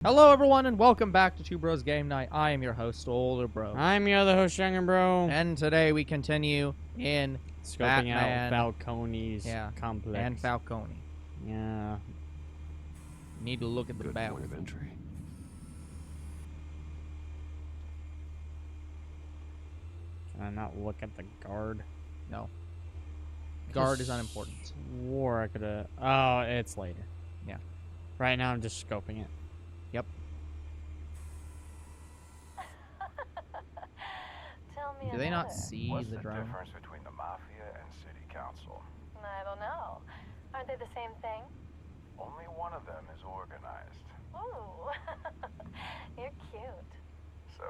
Hello, everyone, and welcome back to Two Bros Game Night. I am your host, Older Bro. I'm your other host, Younger Bro. And today we continue in Scoping Batman, out Falcone's complex. and Falcone. Yeah. Need to look at the Good battle. point of entry. Can I not look at the guard? No. Guard is unimportant. Swore I could have. Oh, it's later. Yeah. Right now, I'm just scoping it. Yep. Tell me Do they not about it. see What's the the drone? difference between the Mafia and City Council? I don't know. Aren't they the same thing? Only one of them is organized. Ooh, you're cute. So,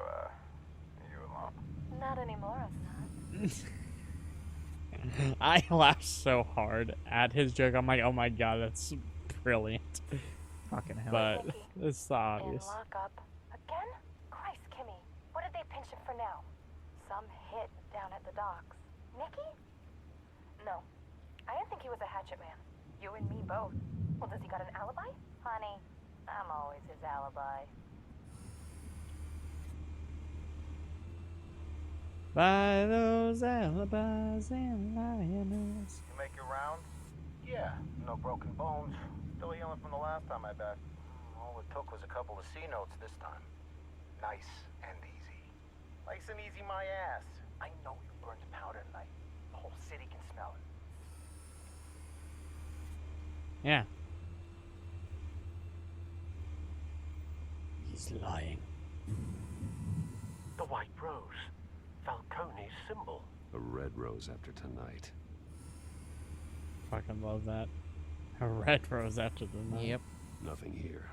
you alone? Not anymore, I'm not. I laughed so hard at his joke. I'm like, oh my god, that's brilliant. Fucking hell. But Nicky, it's obvious. in lockup. Again? Christ, Kimmy. What did they pinch him for now? Some hit down at the docks. Nicky? No. I didn't think he was a hatchet man. You and me both. Well, does he got an alibi? Honey, I'm always his alibi. By those alibis and lioness. You make your round? Yeah, no broken bones. Still healing from the last time, I bet. All it took was a couple of C notes this time. Nice and easy. Nice and easy, my ass. I know you burned powder tonight. The whole city can smell it. Yeah. He's lying. The white rose. Falcone's symbol. A red rose after tonight. Fucking love that. A red rose after the night. Yep. Nothing here.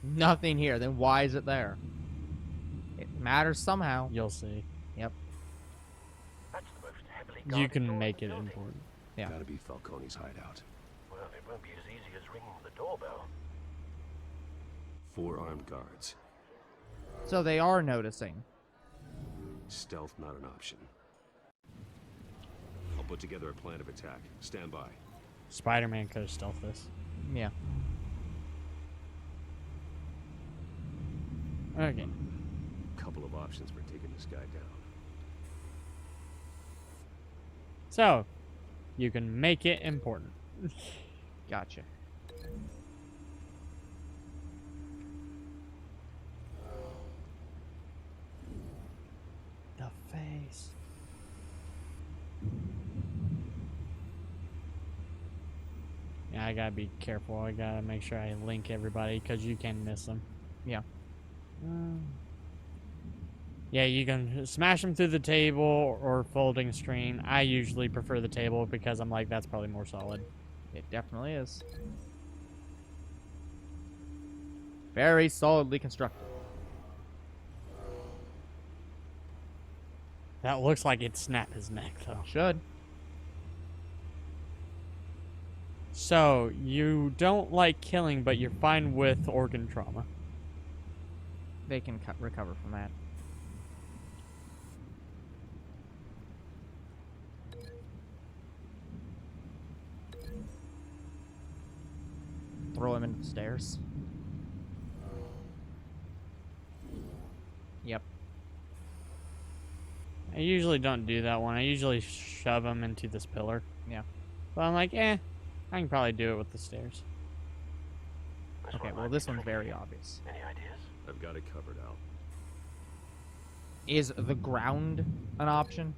Nothing here. Then why is it there? It matters somehow. You'll see. Yep. That's the most heavily You guarded door can in make the it building. important. Yeah. Gotta be Falcone's hideout. Well, it won't be as easy as ringing the doorbell. 4 armed guards. So they are noticing. Stealth not an option. I'll put together a plan of attack. Stand by. Spider-Man could have stealthed this. Yeah. Okay. Couple of options for taking this guy down. So, you can make it important. Gotcha. The face. Yeah, I gotta be careful. I gotta make sure I link everybody because you can miss them. Yeah. Yeah, you can smash them through the table or folding screen. I usually prefer the table because I'm like, that's probably more solid. It definitely is. Very solidly constructed. That looks like it'd snap his neck, though. Should. So, you don't like killing, but you're fine with organ trauma. They can recover from that. Throw him into the stairs. Yep. I usually don't do that one. I usually shove him into this pillar. Yeah. But I'm like, I can probably do it with the stairs. This Okay, one well might this be one's tricky. very obvious. Any ideas? I've got it covered, Al. Is the ground an option?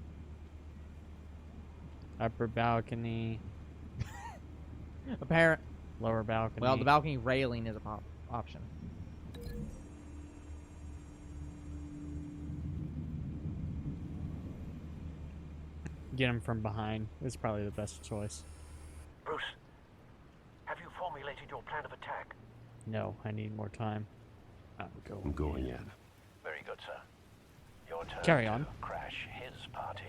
Upper balcony, Apparent. lower balcony. Well, the balcony railing is a option. Get him from behind is probably the best choice. Bruce, have you formulated your plan of attack? No, I need more time. I'm going in. Very good, sir. Your turn Carry to on. crash his party.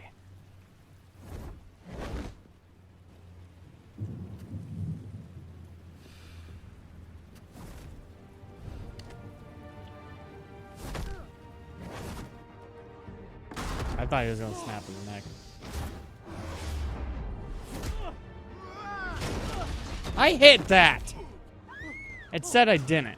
I thought he was going to snap in the neck. I hit that! It said I didn't.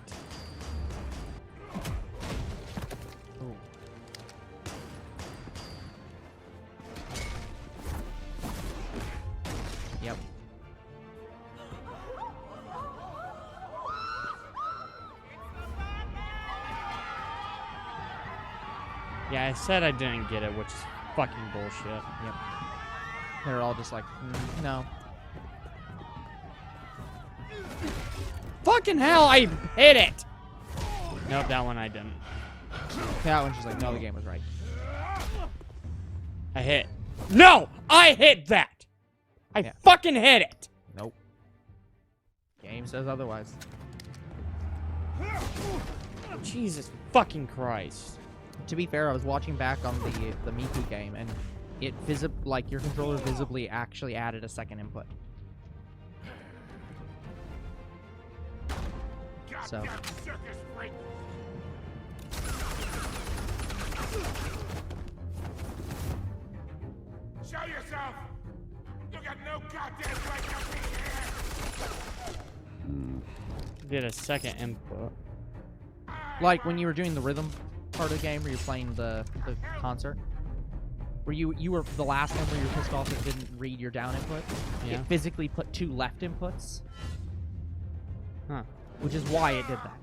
Yeah, I said I didn't get it, which is fucking bullshit. Yep. They're all just like, no. Fucking hell, I hit it! Nope, that one I didn't. That one's just like, no, the game was right. I hit. No! I hit that! I fucking hit it! Nope. Game says otherwise. Jesus fucking Christ. To be fair, I was watching back on the Miku game, and it like your controller visibly actually added a second input. So. Show yourself! You got no goddamn right to be here! Did a second input. Like when you were doing the rhythm part of the game, where you're playing the concert, where you were the last one where you were pissed off it didn't read your down input. Yeah. It physically put 2 left inputs. Huh. Which is why it did that.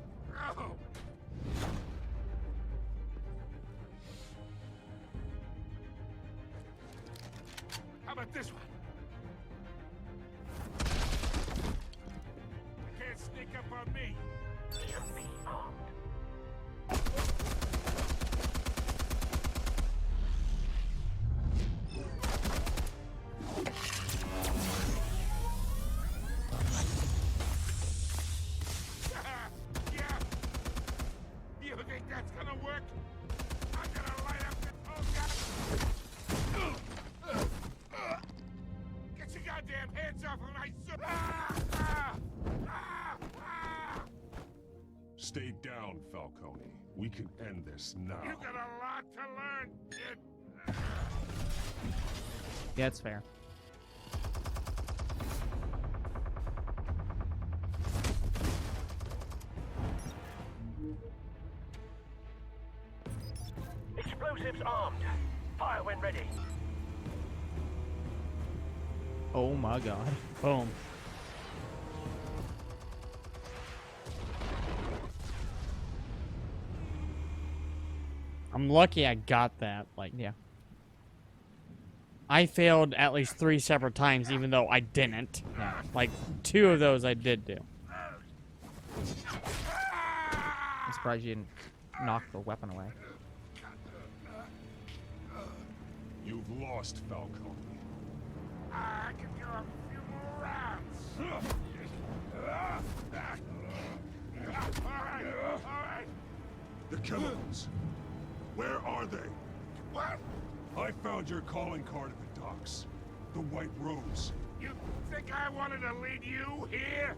How about this one? You can't sneak up on me. Yeah. You think that's gonna work? I'm gonna light up this whole goddamn... Get your goddamn hands off of my suit! Stay down, Falcone. We can end this now. You got a lot to learn, kid. Yeah, it's fair. Explosives armed. Fire when ready. Oh my god. Boom. I'm lucky I got that. Like, Yeah. I failed at least 3 separate times, even though I didn't. Yeah. Like, 2 of those I did do. I'm surprised you didn't knock the weapon away. You've lost, Falcone. I can go a few more rounds. All right. The chemicals. Where are they? What? I found your calling card at the docks. The White Rose. You think I wanted to lead you here?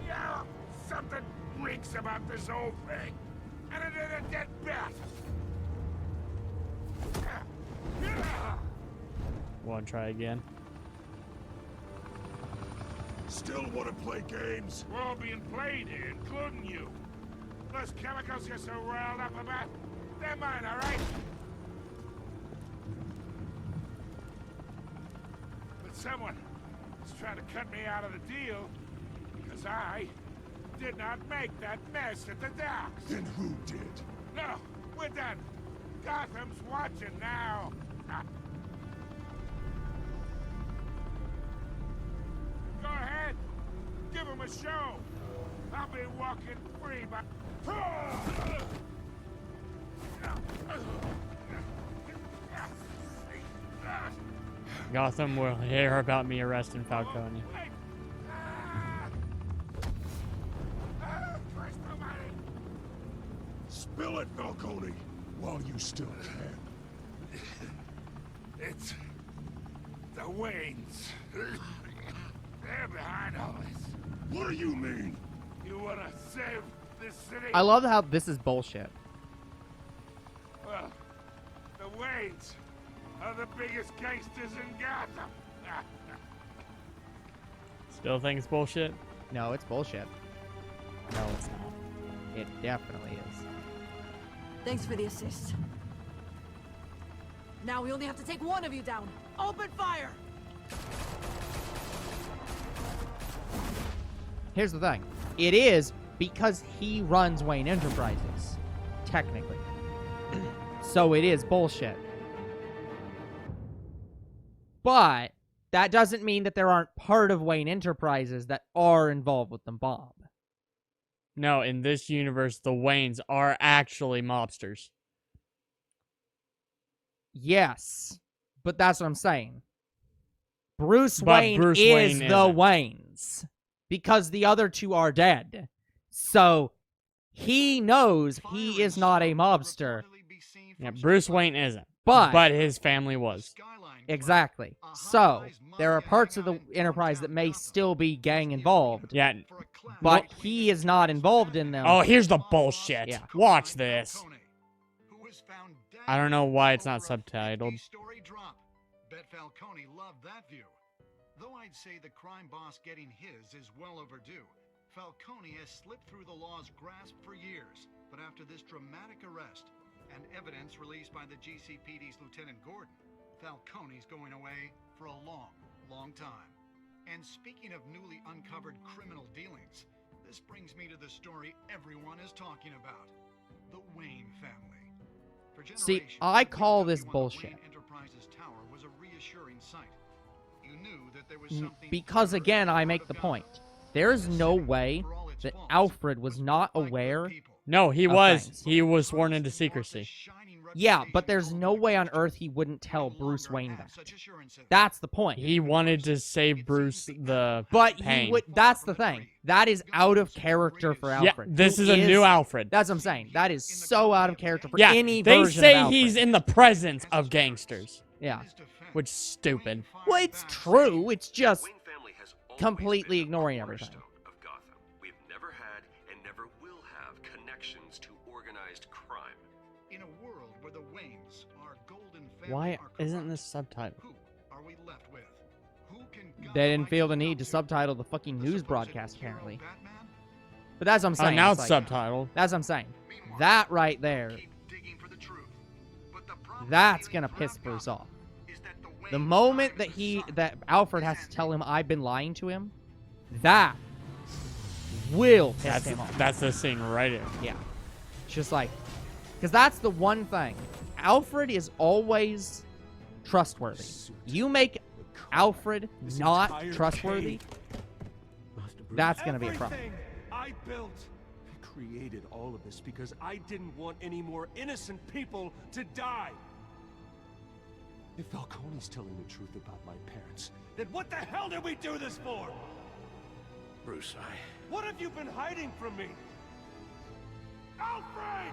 Yeah, something reeks about this whole thing. And it is a dead bat. Want to try again? Still want to play games? We're all being played here, including you. Those chemicals you're so riled up about, they're mine, all right? But someone is trying to cut me out of the deal because I did not make that mess at the docks. Then who did? No, we're done. Gotham's watching now. Go ahead. Give him a show. I'll be walking free, but... Gotham will hear about me arresting Falcone. Wait. Christ almighty. Spill it, Falcone, while you still can. It's the Waynes. They're behind all this. What do you mean? You want to save this city? I love how this is bullshit. Well, the Waynes are the biggest gangsters in Gotham. Still think it's bullshit? No, it's bullshit. No, it's not. It definitely is. Thanks for the assist. Now we only have to take one of you down. Open fire! Here's the thing. It is because he runs Wayne Enterprises. technically. So it is bullshit. But that doesn't mean that there aren't part of Wayne Enterprises that are involved with the mob. No, in this universe, the Waynes are actually mobsters. Yes, but that's what I'm saying. Bruce But Wayne Bruce is Wayne the isn't. Waynes because the other two are dead. So he knows he is not a mobster. Yeah, Bruce Wayne isn't. But his family was. exactly. So there are parts of the Enterprise that may still be gang involved, Yeah. but he is not involved in them. Oh, here's the bullshit. Yeah. Watch this. I don't know why it's not subtitled. Bet Falcone loved that view. Though I'd say the crime boss getting his is well overdue. Falcone has slipped through the law's grasp for years, but after this dramatic arrest and evidence released by the GCPD's Lieutenant Gordon, Falcone's going away for a long, long time. And speaking of newly uncovered criminal dealings, this brings me to the story everyone is talking about. The Wayne family. For See, generations, I call the this Wayne bullshit. Enterprises Tower was a reassuring sight. You knew that there was something Because bigger again, in I the make the Gotham. point. There is no way For all its that faults, Alfred was not like good aware. people. No, he Oh, was. thanks. He was sworn into secrecy. Yeah, but there's no way on earth he wouldn't tell Bruce Wayne that. That's the point. He wanted to save Bruce the But he pain. would. That's the thing. That is out of character for Yeah, Alfred. this who is a new Alfred. That's what I'm saying. That is so out of character for Yeah, any they version say of Alfred. he's in the presence of gangsters, Yeah. which is stupid. Well, it's true. It's just Wayne family has always completely been a ignoring everything. cornerstone of Gotham. We've never had and never will have connections to organized crime. In a world where the Waynes, our golden family, Why are isn't corrupt, this subtitled? who are we left with? Who can They didn't Gothamites feel the look need up to subtitle the fucking The news supposed broadcast, hero apparently. Batman? But that's what I'm Oh, saying. now It's it's like- subtitled. That's what I'm saying. Meanwhile, That right there, keep digging for the truth. But the problem that's dealing gonna throughout piss Bruce Gotham off. is that the The Waynes moment side that of the sun that Alfred has to is tell him ending. I've been lying to him, that will piss That's him off. that's the scene right here. Yeah. It's just like, because that's the one thing. Alfred is always trustworthy. You make Alfred This not entire trustworthy, cave. Master Bruce, that's going to be a problem. Everything I built. I created all of this because I didn't want any more innocent people to die. If Falcone's telling the truth about my parents, then what the hell did we do this for? Bruce, What have you been hiding from me? Alfred!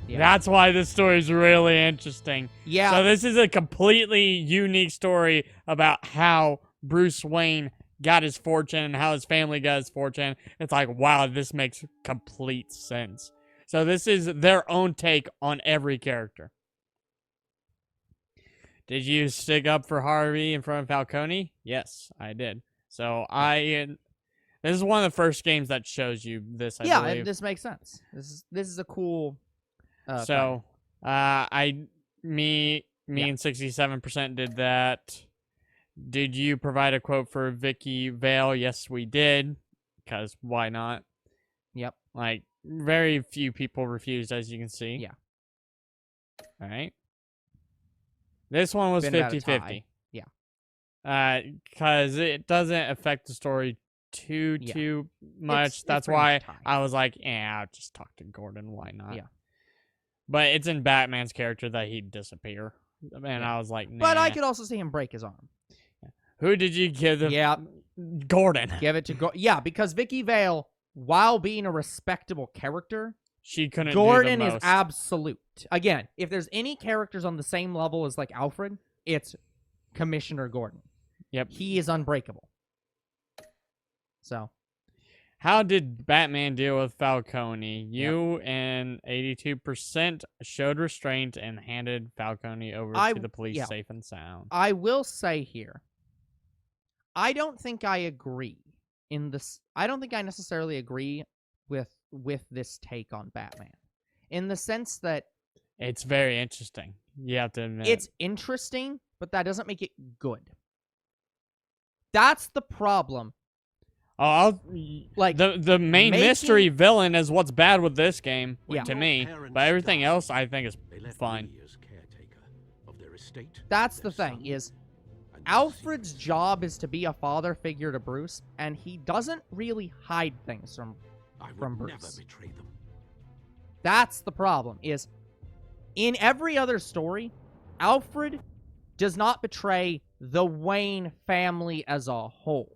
Yeah. That's why this story is really interesting. Yeah. So this is a completely unique story about how Bruce Wayne got his fortune and how his family got his fortune. It's like, wow, this makes complete sense. So this is their own take on every character. Did you stick up for Harvey in front of Falcone? Yes, I did. So this is one of the first games that shows you this, I yeah, believe. this makes sense. This is a cool. So, me and 67% did that. Did you provide a quote for Vicky Vale? Yes, we did. Because why not? Yep. Like, very few people refused, as you can see. Yeah. All right. This one was Been about a 50-50. tie. Because it doesn't affect the story too much. It's That's pretty why much a tie. I was like, yeah, I'll just talk to Gordon. Why not? Yeah. But it's in Batman's character that he'd disappear. And Yeah. I was like, nah. But I could also see him break his arm. Who did you give the... Yeah. Gordon. Give it to Yeah, because Vicky Vale, while being a respectable character, She couldn't Gordon do the is most. absolute. Again, if there's any characters on the same level as like Alfred, it's Commissioner Gordon. Yep. He is unbreakable. So, How did Batman deal with Falcone? You and 82% showed restraint and handed Falcone over to the police yeah. safe and sound. I will say here, I don't think I agree in this. I don't think I necessarily agree with this take on Batman, in the sense that It's very interesting. You have to admit. it's interesting, but that doesn't make it good. That's the problem. Like, the main making- mystery villain is what's bad with this game Yeah. to me, but everything else I think is They left fine. me as caretaker of their estate. That's their the thing, son, is and their Alfred's secrets. job is to be a father figure to Bruce, and he doesn't really hide things I would from never Bruce. betray them. That's the problem, is in every other story, Alfred does not betray the Wayne family as a whole.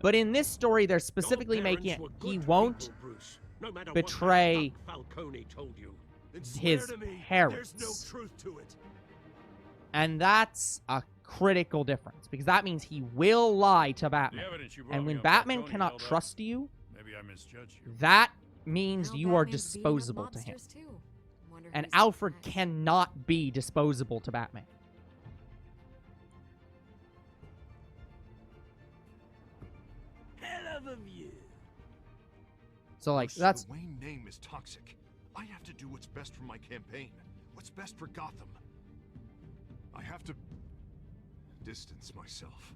But in this story, they're specifically Your making it parents were he good won't people, Bruce. No matter betray what that Falcone told you. Then his swear to me parents. There's no truth to it. And that's a critical difference, because that means he will lie to The Batman. evidence you brought And me when on Batman Falcone cannot held up. trust you, Maybe I misjudged you. that means Now you are Batman's beating up disposable to him. mobsters, too. Wonder And who's Alfred next. cannot be disposable to Batman. Hell of a view. So, like, Bruce, that's... The Wayne name is toxic. I have to do what's best for my campaign. What's best for Gotham. I have to distance myself.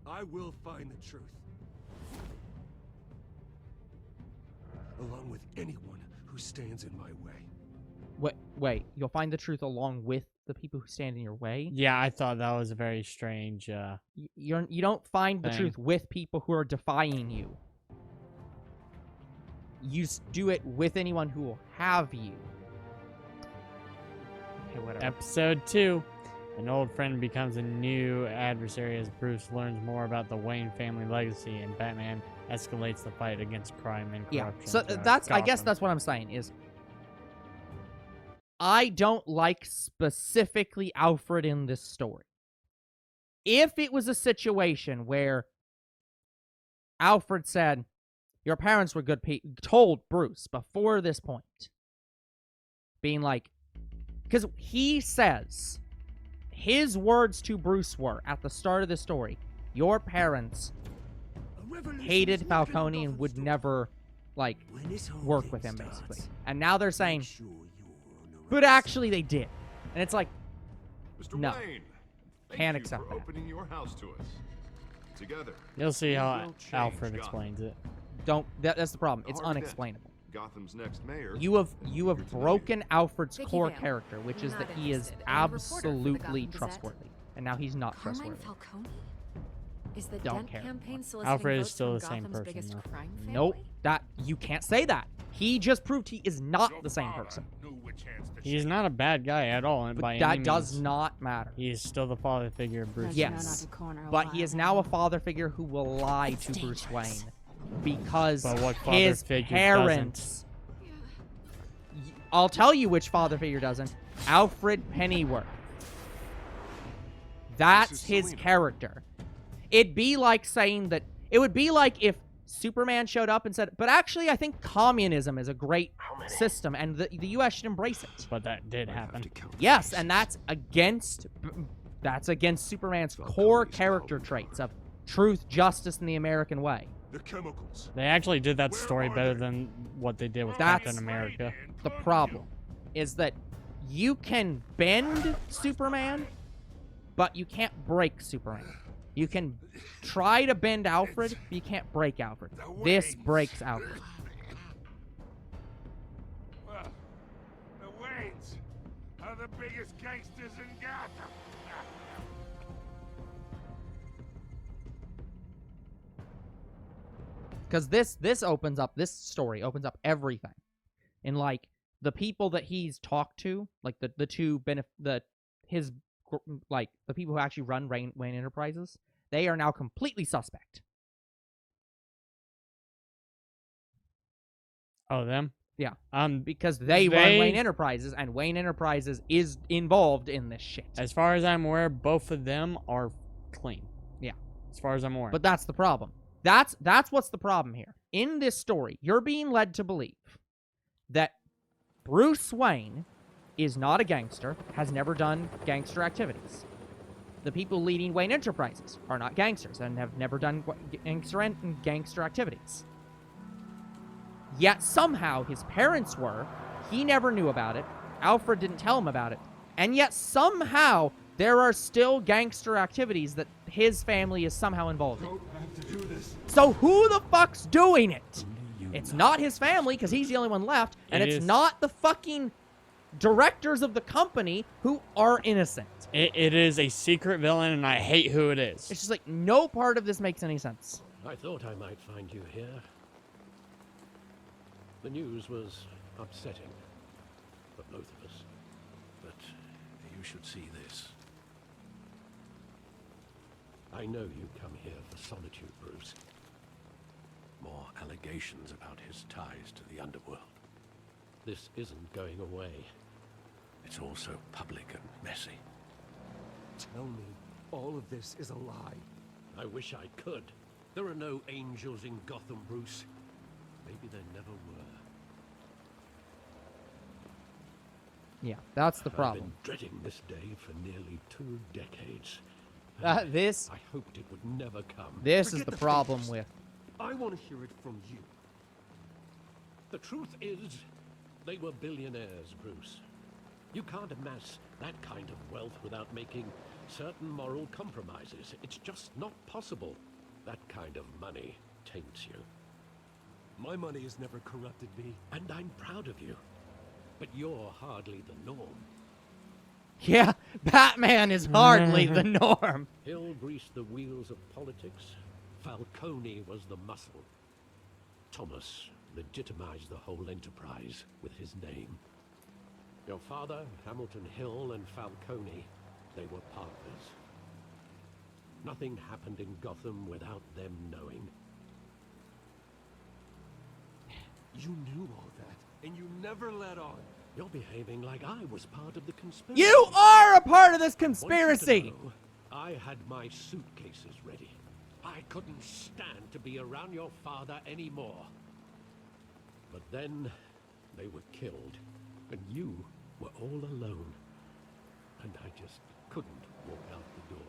I will find the truth. Along with anyone who stands in my way. Wait, you'll find the truth along with the people who stand in your way? Yeah, I thought that was a very strange. You don't find the Thing. truth with people who are defying you. You do it with anyone who will have you. Okay, whatever. Episode 2. An old friend becomes a new adversary as Bruce learns more about the Wayne family legacy, and Batman escalates the fight against crime and Yeah, corruption. so throughout that's, I guess Gotham. that's what I'm saying, is I don't like specifically Alfred in this story. If it was a situation where Alfred said, your parents were good people, told Bruce before this point, being like, because he says, his words to Bruce were, at the start of the story, your parents hated Falcone and would never, like, work with him, basically. And now they're saying, but actually they did. And it's like, Mr. No. Wayne, thank Can't you accept for that. opening your house to us. Together, You'll see we how will change Alfred Gotham. explains it. that's the problem. It's Hard to get. unexplainable. Gotham's next mayor. You have is eager to broken Alfred's Vicky core Vale. character, which is Not that he is interested. I'm a reporter for the absolutely Gotham Gazette. trustworthy. And now he's not Carmine trustworthy. Falcone? Is the Don't Dent care campaign soliciting Alfred is votes still from the same Gotham's person, biggest though. crime Nope. family? That you can't say that. He just proved he is not Your the same father person. knew which hands to He's shake. not a bad guy at all, and But by that any does means. not matter. He is still the father figure of Bruce. Don't Yes. you know not to corner a But he wild is now a animal? father figure who will lie It's to Bruce dangerous. Wayne because But what father his figure parents. I'll tell you which father figure doesn't. Alfred Pennyworth. That's This is his Selena. character. It'd be like saying that. It would be like if Superman showed up and said, but actually, I think communism is a great system and the U.S. should embrace it. But that did I have happen. to count Yes, cases. and that's against Superman's Falcone's core called character me traits of Falcone. truth, justice, and the American way. The chemicals. They actually did that Where story are better they? than what they did with That's- Captain America. The problem is that you can bend Superman, but you can't break Superman. You can try to bend Alfred, but you can't break Alfred. This breaks Alfred. Well, the Waynes are the biggest gangsters in Gotham. Because this opens up, this story opens up everything. And, like, the people that he's talked to, like, the people who actually run Wayne Enterprises, they are now completely suspect. Oh, them? Yeah. Um, Because they run They- Wayne Enterprises, and Wayne Enterprises is involved in this shit. as far as I'm aware, both of them are clean. Yeah. As far as I'm aware. But that's the problem. That's what's the problem here. In this story, you're being led to believe that Bruce Wayne is not a gangster, has never done gangster activities. The people leading Wayne Enterprises are not gangsters and have never done gangster activities. Yet somehow his parents were. He never knew about it. Alfred didn't tell him about it. And yet somehow there are still gangster activities that his family is somehow involved in. Don't have to do this. So who the fuck's doing it? You It's know. not his family, because he's the only one left, and It it's is. not the fucking directors of the company who are innocent. It is a secret villain, and I hate who it is. It's just like, no part of this makes any sense. I thought I might find you here. The news was upsetting for both of us. But you should see this. I know you come here for solitude, Bruce. More allegations about his ties to the underworld. This isn't going away. It's all so public and messy. Tell me all of this is a lie. I wish I could. There are no angels in Gotham, Bruce. Maybe there never were. Yeah, that's the I've problem. been dreading this day for nearly 2 decades. This I hoped it would never come. is Forget the the problem figures. with... I want to hear it from you. The truth is, they were billionaires, Bruce. You can't amass that kind of wealth without making certain moral compromises. It's just not possible. That kind of money taints you. My money has never corrupted me. And I'm proud of you. But you're hardly the norm. Yeah, Batman is hardly the norm. Hill greased the wheels of politics. Falcone was the muscle. Thomas legitimized the whole enterprise with his name. Your father, Hamilton Hill, and Falcone, they were partners. Nothing happened in Gotham without them knowing. You knew all that, and you never let on. You're behaving like I was part of the conspiracy. You are a part of this I want you to conspiracy! know, I had my suitcases ready. I couldn't stand to be around your father anymore. But then they were killed, and you were all alone. And I just couldn't walk out the door.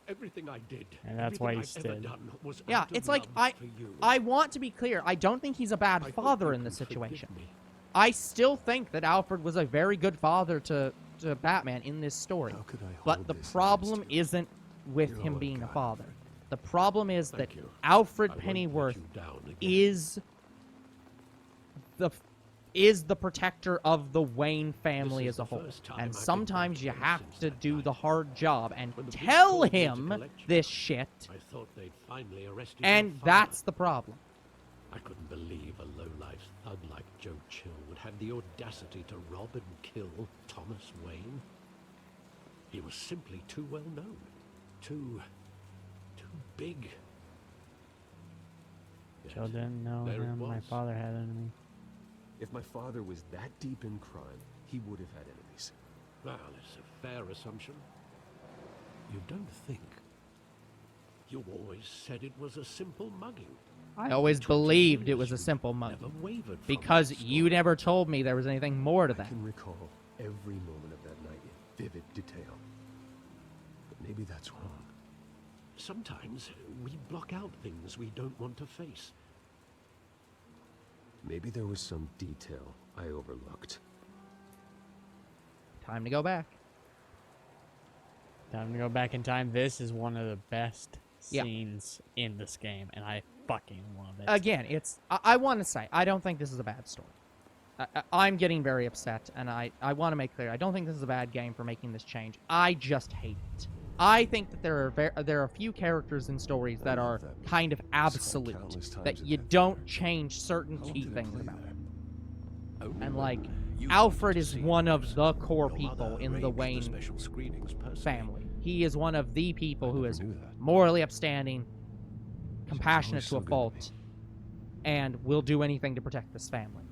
Everything I did, And that's why everything he I've ever stood. done was Yeah, out of it's like, love for you. I want to be clear. I don't think he's a bad I hope father you in this can forgive situation. me. I still think that Alfred was a very good father to Batman in this story. How could I hold But the this problem against you? isn't with You're him all being a I've got. father. The problem is that Thank you. Alfred I won't let Pennyworth you down again. is the protector of the Wayne family This as is a the whole. first time And I've been sometimes you back have since to that do night. the hard job and When the police tell called me to him collect you, this shit. I thought they'd finally arrested And your father. that's the problem. I couldn't believe a low-life thug like Joe Chill would have the audacity to rob and kill Thomas Wayne. He was simply too well known. Too big. Yet, Joe didn't know there it him. My was. father had enemies. If my father was that deep in crime, he would have had enemies. Well, it's a fair assumption. You don't think. You always said it was a simple mugging. I always 20 believed it years was a you simple mug. Never wavered from Because that you story. never told me there was anything more to I that. can recall every moment of that night in vivid detail. But maybe that's wrong. Sometimes we block out things we don't want to face. Maybe there was some detail I overlooked. Time to go back. Time to go back in time. This is one of the best Yeah. scenes in this game, and I fucking love it. Again, it's... I want to say, I don't think this is a bad story. I'm getting very upset, and I want to make clear, I don't think this is a bad game for making this change. I just hate it. I think that there are a few characters in stories that are kind of absolute, countless times that in you that don't theater. change certain How long key did I things play about that? it. Only And when like, you Alfred wanted to is see one it of person. the core Your people mother in the arranged Wayne special screenings personally. family. He is one of the people who never is knew that. morally upstanding, She's compassionate always to so a good to fault, me. and will do anything to protect this family.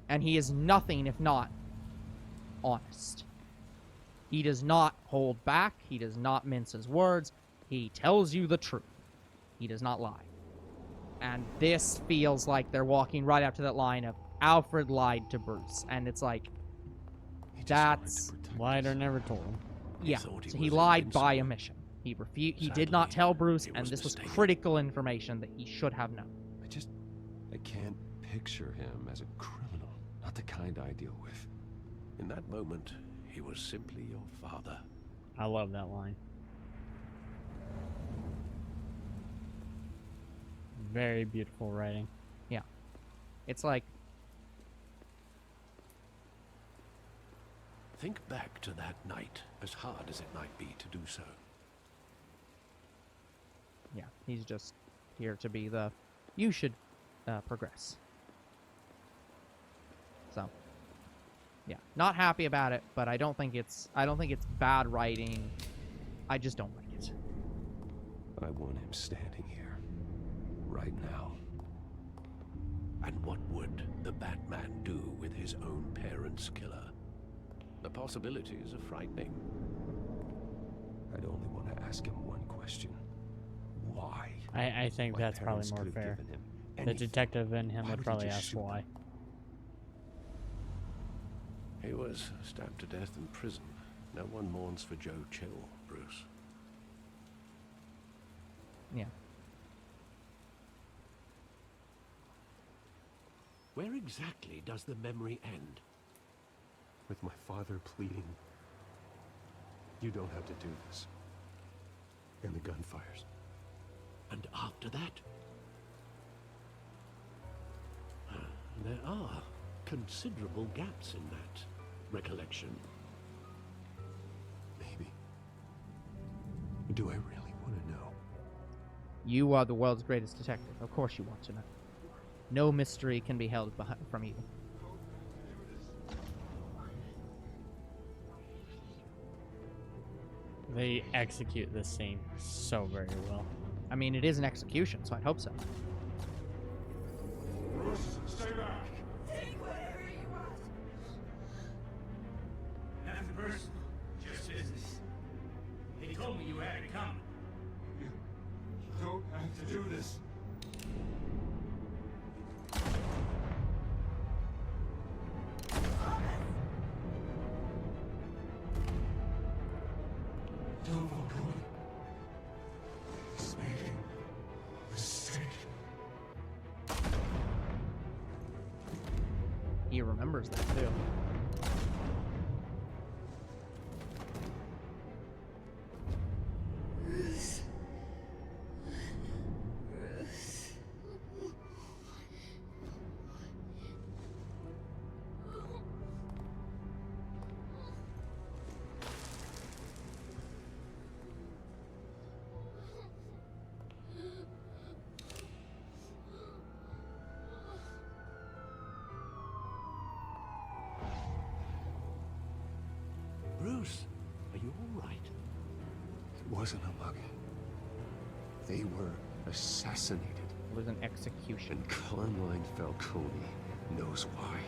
And he is nothing if not honest. He does not hold back. He does not mince his words. He tells you the truth. He does not lie. And this feels like they're walking right up to that line of Alfred lied to Bruce. And it's like, He just wanted to that's... protect Lied or us. never told him. Yeah, thought he so he was lied by invincible. omission. He did not Sadly, tell Bruce, he and was this was mistaken. critical information that he should have known. I can't picture him as a criminal. Not the kind I deal with. In that moment, He was simply your father. I love that line. Very beautiful writing. Yeah. It's like, Think back to that night, as hard as it might be to do so. yeah, he's just here to be the, you should progress. So, yeah, not happy about it, but I don't think it's bad writing. I just don't like it. I want him standing here, right now. And what would the Batman do with his own parents' killer? The possibilities are frightening. I'd only want to ask him one question. Why? I think My that's probably parents more could have fair. given him The anything. detective in him Why would would he probably just ask shoot why. them? He was stabbed to death in prison. No one mourns for Joe Chill, Bruce. Yeah. Where exactly does the memory end? With my father pleading, you don't have to do this. And the gunfires. And after that? There are considerable gaps in that recollection. Maybe. Do I really want to know? You are the world's greatest detective. Of course you want to know. No mystery can be held from you. They execute this scene so very well. I mean, it is an execution, so I'd hope so. Bruce, stay back. Take whatever you want. Nothing personal, just business. They told me you had it coming. You don't have to do this. Don't Falcone. He's making a mistake. He remembers that too. Bruce. Bruce, are you all right? It wasn't a mug. They were assassinated. It was an execution. And Carmine Falcone knows why.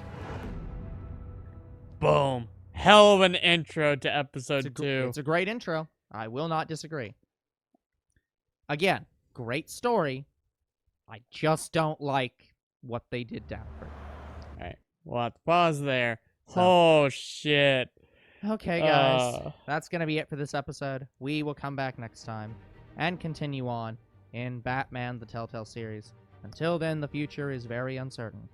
Boom. Hell of an intro to episode 2. It's a great intro. I will not disagree. Again, great story. I just don't like what they did to Alfred. Alright, we'll have to pause there. So- Oh, shit. Okay, guys. That's going to be it for this episode. We will come back next time and continue on in Batman the Telltale Series. Until then, the future is very uncertain.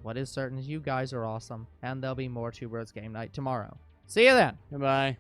What is certain is you guys are awesome, and there'll be more Two Bros Game Night tomorrow. See you then! Goodbye.